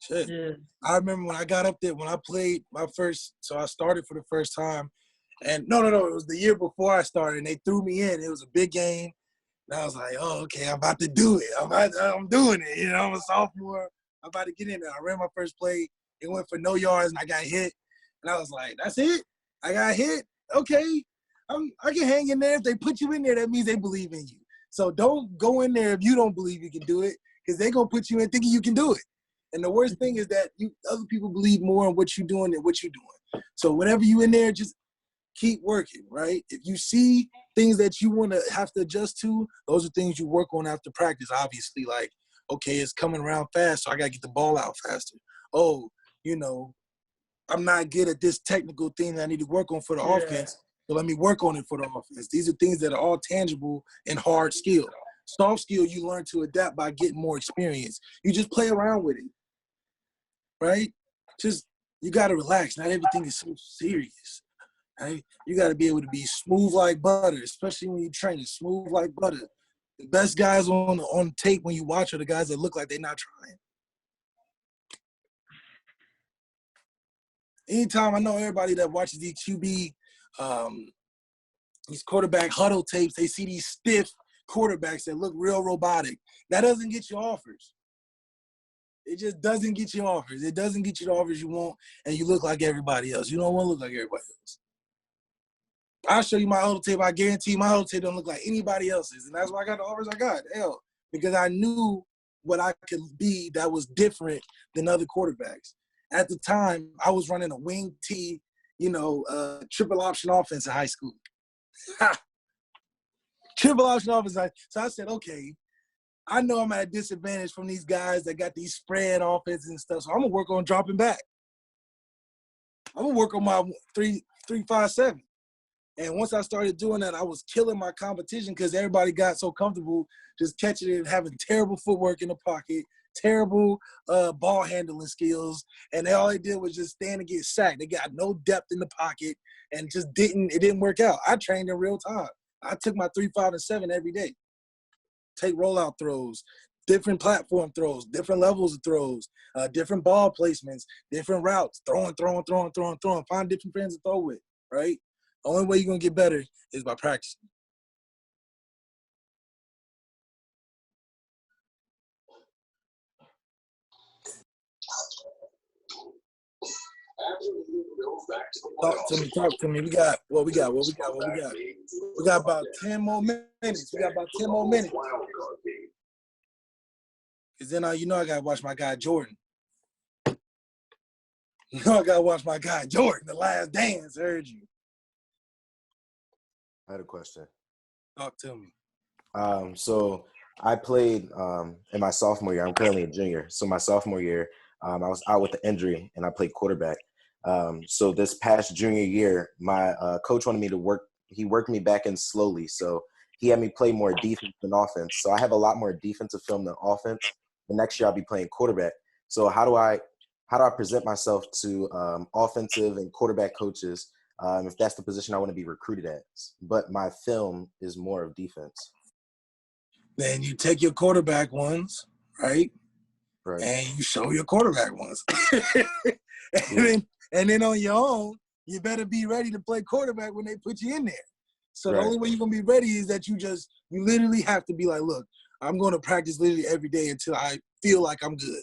Shit. Yeah. I remember when I got up there, when I played my first, so I started for the first time. And no, it was the year before I started, and they threw me in. It was a big game. And I was like, oh, okay, I'm about to do it. I'm doing it. I'm a sophomore. I'm about to get in there. I ran my first play. It went for no yards, and I got hit. And I was like, that's it? I got hit? Okay. I can hang in there. If they put you in there, that means they believe in you. So don't go in there if you don't believe you can do it, because they're going to put you in thinking you can do it. And the worst thing is that other people believe more in what you're doing than what you're doing. So whenever you in there, just keep working, right? If you see things that you want to have to adjust to, those are things you work on after practice, obviously. Like, okay, it's coming around fast, so I got to get the ball out faster. Oh, I'm not good at this technical thing that I need to work on for the offense, so let me work on it for the offense. These are things that are all tangible and hard skill. Soft skill, you learn to adapt by getting more experience. You just play around with it, right? Just, you got to relax. Not everything is so serious. Right? You got to be able to be smooth like butter, especially when you're training, smooth like butter. The best guys on tape when you watch are the guys that look like they're not trying. Anytime, I know everybody that watches these QB, these quarterback huddle tapes, they see these stiff quarterbacks that look real robotic. That doesn't get you offers. It just doesn't get you offers. It doesn't get you the offers you want, and you look like everybody else. You don't want to look like everybody else. I'll show you my huddle tape. I guarantee my huddle tape don't look like anybody else's. And that's why I got the offers I got. Hell, because I knew what I could be that was different than other quarterbacks. At the time, I was running a wing T, triple option offense in high school. Triple option offense. So I said, okay, I know I'm at a disadvantage from these guys that got these spread offenses and stuff. So I'm going to work on dropping back. I'm going to work on my 3-5-7. And once I started doing that, I was killing my competition because everybody got so comfortable just catching it and having terrible footwork in the pocket, terrible ball handling skills, and all they did was just stand and get sacked. They got no depth in the pocket, and it didn't work out. I trained in real time. I took my 3, 5, and 7 every day. Take rollout throws, different platform throws, different levels of throws, different ball placements, different routes, throwing. Find different friends to throw with, right? The only way you're going to get better is by practicing. Talk to me. We got what we got. We got about 10 more minutes. Because then you know I got to watch my guy Jordan. The Last Dance. I heard you. I had a question. Talk to me. So I played in my sophomore year. I'm currently a junior. So my sophomore year, I was out with an injury, and I played quarterback. So this past junior year, my coach wanted me to work. He worked me back in slowly. So he had me play more defense than offense. So I have a lot more defensive film than offense. The next year I'll be playing quarterback. So how do I present myself to offensive and quarterback coaches if that's the position I want to be recruited as? But my film is more of defense. Then you take your quarterback ones, right? Right. And you show your quarterback ones. and then on your own, you better be ready to play quarterback when they put you in there. So the only way you're going to be ready is that you literally have to be like, look, I'm going to practice literally every day until I feel like I'm good.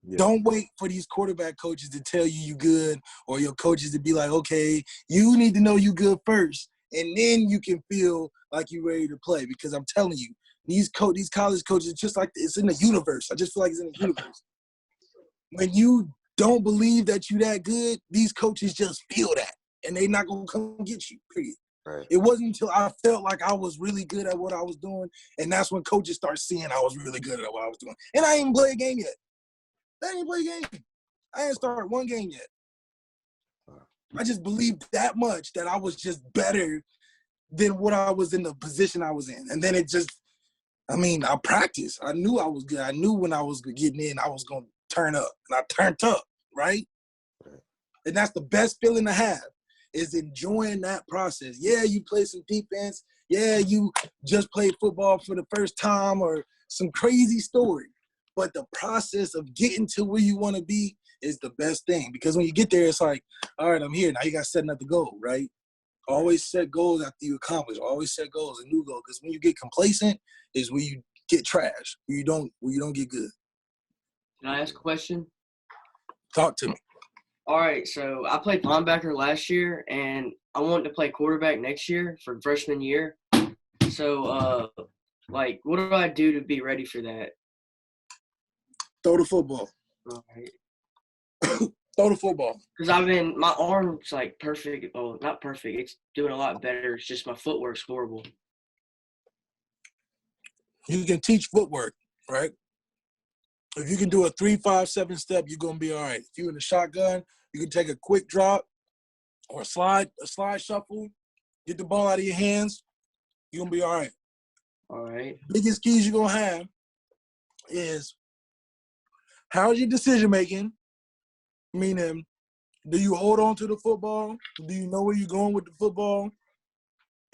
Yeah. Don't wait for these quarterback coaches to tell you good, or your coaches to be like, okay, you need to know you good first, and then you can feel like you're ready to play. Because I'm telling you, these college coaches, just like it's in the universe. I just feel like it's in the universe. When you don't believe that you that good, these coaches just feel that, and they're not going to come get you, period. Right. It wasn't until I felt like I was really good at what I was doing, and that's when coaches start seeing I was really good at what I was doing. And I ain't even play a game yet. I ain't started one game yet. I just believed that much that I was just better than what I was in the position I was in. And then I practiced. I knew I was good. I knew when I was getting in, I was going to turn up. And I turned up, right? And that's the best feeling to have, is enjoying that process. Yeah, you play some defense. Yeah, you just played football for the first time, or some crazy story. But the process of getting to where you want to be is the best thing. Because when you get there, it's like, all right, I'm here. Now you got to set another goal, right? Always set goals after you accomplish. Always set goals, a new goal. Because when you get complacent is where you get trash, where you don't get good. Can I ask a question? Talk to me. All right, so I played linebacker last year, and I want to play quarterback next year for freshman year. So, what do I do to be ready for that? Throw the football. All right. Throw the football. Because my arm's like perfect. Well, not perfect. It's doing a lot better. It's just my footwork's horrible. You can teach footwork, right? If you can do a 3, 5, 7 step, you're gonna be all right. If you're in the shotgun, you can take a quick drop or a slide shuffle, get the ball out of your hands, you're gonna be all right. All right. Biggest keys you're gonna have is, how's your decision making? Meaning, do you hold on to the football? Do you know where you're going with the football?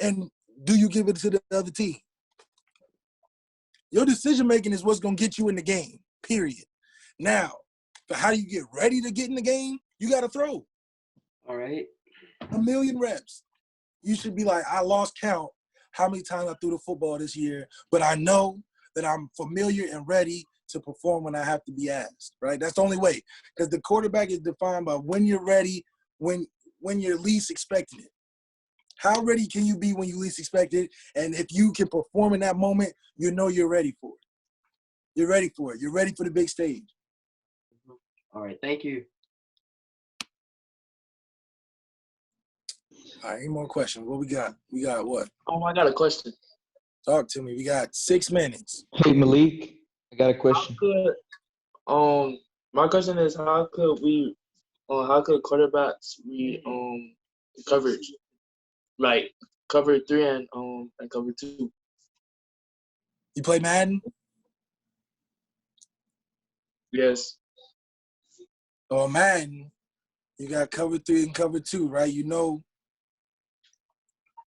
And do you give it to the other team? Your decision making is what's gonna get you in the game, period. Now, for how do you get ready to get in the game, you gotta throw. All right. 1,000,000 reps. You should be like, I lost count how many times I threw the football this year, but I know that I'm familiar and ready to perform when I have to be asked, right? That's the only way. Because the quarterback is defined by when you're ready, when you're least expecting it. How ready can you be when you least expect it? And if you can perform in that moment, you know you're ready for it. You're ready for it. You're ready for the big stage. All right, thank you. All right, any more questions? What we got? We got what? Oh, I got a question. Talk to me. We got 6 minutes. Hey, Malik, I got a question. My question is, how could quarterbacks read coverage, like cover 3 and cover 2? You play Madden? Yes. So Madden, you got cover 3 and cover 2, right? You know,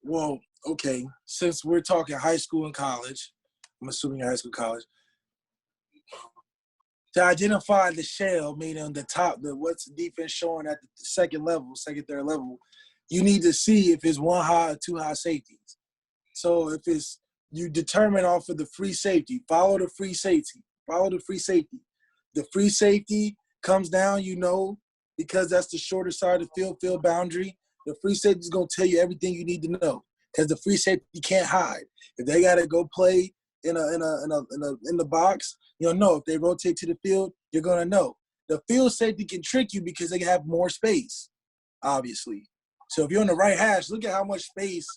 well, okay, since we're talking high school and college, I'm assuming high school, college, to identify the shell, meaning the top, what's the defense showing at the second, third level, you need to see if it's one high or two high safeties. So if it's, you determine off of the free safety, follow the free safety. The free safety comes down, you know, because that's the shorter side of the field boundary. The free safety is going to tell you everything you need to know because the free safety can't hide. If they got to go play in the box, you'll know. If they rotate to the field, you're going to know. The field safety can trick you because they have more space, obviously. So if you're on the right hash, look at how much space.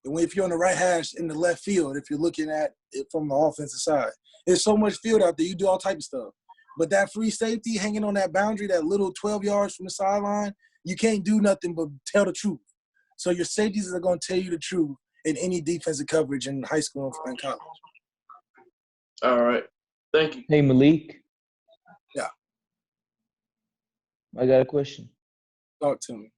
And if you're on the right hash in the left field, if you're looking at it from the offensive side, there's so much field out there. You do all type of stuff. But that free safety hanging on that boundary, that little 12 yards from the sideline, you can't do nothing but tell the truth. So your safeties are going to tell you the truth in any defensive coverage in high school and college. All right. Thank you. Hey, Malik. Yeah. I got a question. Talk to me.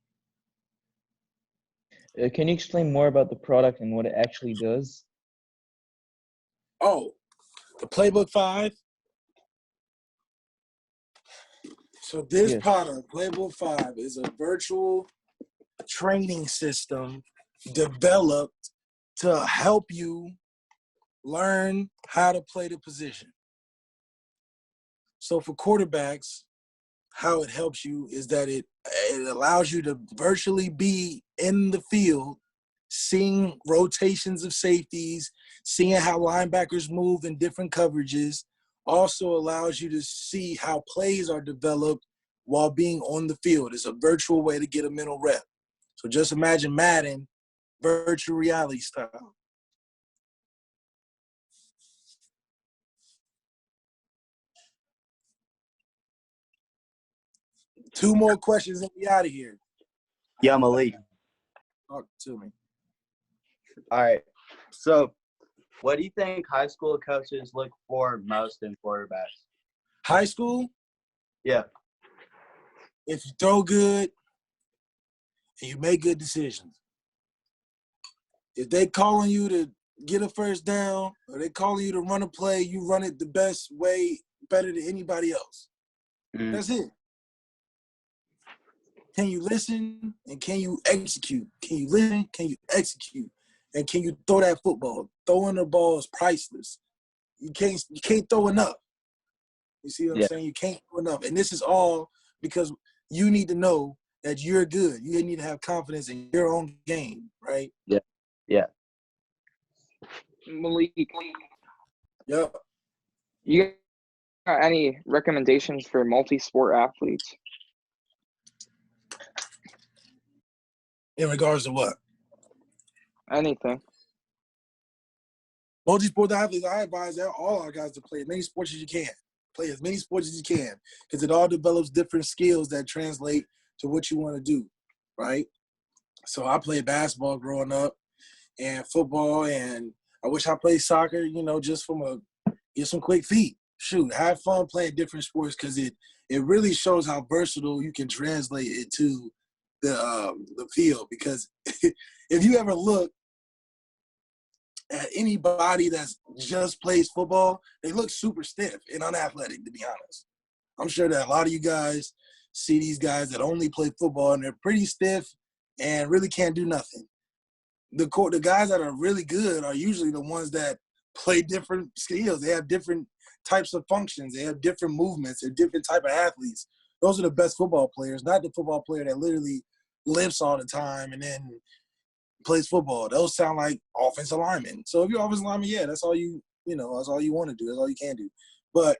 Can you explain more about the product and what it actually does? Oh, the Playbook 5. So this product, Playbook 5, is a virtual training system developed to help you learn how to play the position. So for quarterbacks, how it helps you is that it allows you to virtually be in the field, seeing rotations of safeties, seeing how linebackers move in different coverages. Also allows you to see how plays are developed while being on the field. It's a virtual way to get a mental rep. So just imagine Madden, virtual reality style. Two more questions and we out of here. Yeah, Malik. Talk to me. All right. So, what do you think high school coaches look for most in quarterbacks? High school? Yeah. If you throw good and you make good decisions. If they calling you to get a first down or they calling you to run a play, you run it the best way, better than anybody else. Mm. That's it. Can you listen and can you execute? Can you listen? Can you execute? And can you throw that football? Throwing the ball is priceless. You can't throw enough. You see what I'm saying? You can't throw enough. And this is all because you need to know that you're good. You need to have confidence in your own game, right? Yeah. Yeah. Malik, Yep. you got any recommendations for multi-sport athletes? In regards to what? Anything. Multi-sport athletes, I advise all our guys to play as many sports as you can. Play as many sports as you can because it all develops different skills that translate to what you want to do, right? So I played basketball growing up and football, and I wish I played soccer, just get some quick feet. Shoot, have fun playing different sports because it really shows how versatile you can translate it to the field. Because if you ever look at anybody that's just plays football, they look super stiff and unathletic, to be honest. I'm sure that a lot of you guys see these guys that only play football and they're pretty stiff and really can't do nothing. The guys that are really good are usually the ones that play different skills. They have different types of functions. They have different movements. They're different type of athletes. Those are the best football players, not the football player that literally lifts all the time and then plays football. Those sound like offensive linemen. So if you're offensive lineman, yeah, that's all that's all you want to do. That's all you can do. But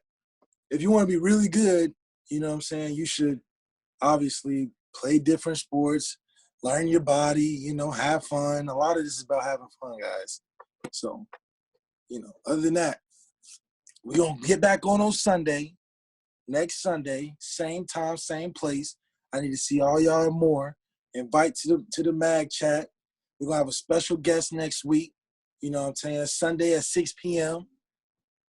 if you want to be really good, you know what I'm saying, you should obviously play different sports, learn your body, have fun. A lot of this is about having fun, guys. So, other than that, we're going to get back on Sunday, next Sunday, same time, same place. I need to see all y'all and more. Invite to the mag chat. We're going to have a special guest next week. You know what I'm saying? Sunday at 6 p.m.,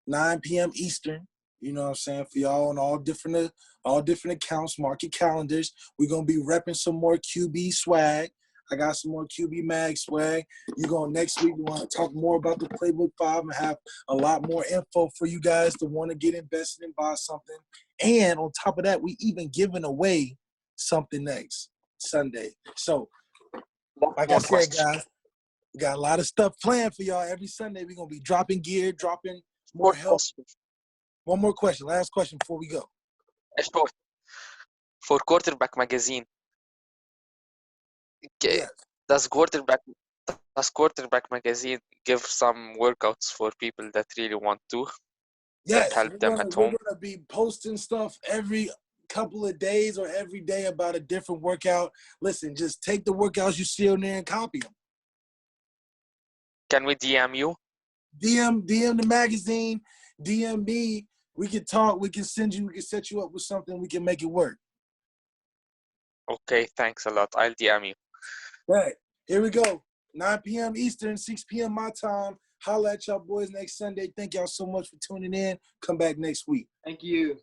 9 p.m. Eastern. You know what I'm saying? For y'all on all different accounts, market calendars. We're gonna be repping some more QB swag. I got some more QB mag swag. Next week, we want to talk more about the Playbook 5 and have a lot more info for you guys to want to get invested and buy something. And on top of that, we even giving away something next Sunday. So, like I said, guys, we got a lot of stuff planned for y'all. Every Sunday, we're going to be dropping gear, dropping more help. One more question. Last question before we go. For quarterback magazine, Yes. does quarterback magazine give some workouts for people that really want to? Yes, that help them at home? we're gonna be posting stuff every couple of days or every day about a different workout. Listen, just take the workouts you see on there and copy them. Can we DM you? DM the magazine, DM me. We can talk. We can set you up with something. We can make it work. Okay, thanks a lot. I'll DM you. Right. Here we go. 9 p.m. Eastern, 6 p.m. my time. Holla at y'all boys next Sunday. Thank y'all so much for tuning in. Come back next week. Thank you.